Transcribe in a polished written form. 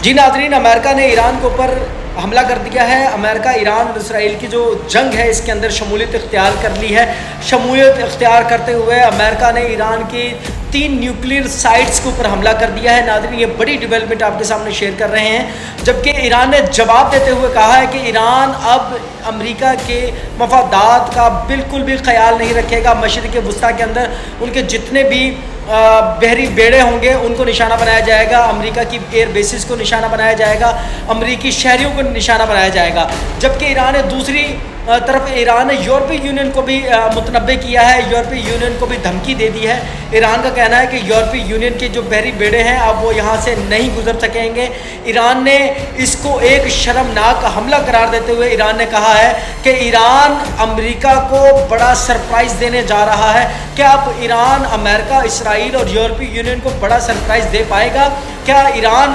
जी नाज़रीन, अमेरिका ने ईरान के ऊपर हमला कर दिया है। अमेरिका ईरान और इसराइल की जो जंग है इसके अंदर शमूलियत इख्तियार कर ली है। शमूलियत इख्तियार करते हुए अमेरिका ने ईरान की 3 न्यूक्लियर साइट्स के ऊपर हमला कर दिया है। नाज़रीन, ये बड़ी डेवलपमेंट आपके सामने शेयर कर रहे हैं, जबकि ईरान ने जवाब देते हुए कहा है कि ईरान अब अमेरिका के मफादात का बिल्कुल भी ख्याल नहीं रखेगा। मशरिक़ वुस्ता के अंदर उनके जितने भी बहरी बेड़े होंगे उनको निशाना बनाया जाएगा, अमेरिका की एयर बेसिस को निशाना बनाया जाएगा, अमेरिकी शहरियों को निशाना बनाया जाएगा। जबकि ईरान ने दूसरी तरफ ईरान ने यूरोपीय यूनियन को भी मुतनब्बे किया है, यूरोपीय यूनियन को भी धमकी दे दी है। ईरान का कहना है कि यूरोपीय यूनियन के जो बहरी बेड़े हैं अब वो यहाँ से नहीं गुजर सकेंगे। ईरान ने इसको एक शर्मनाक हमला करार देते हुए ईरान ने कहा है कि ईरान अमेरिका को बड़ा सरप्राइज़ देने जा रहा है। क्या अब ईरान अमेरिका, इसराइल और यूरोपीय यूनियन को बड़ा सरप्राइज़ दे पाएगा? क्या ईरान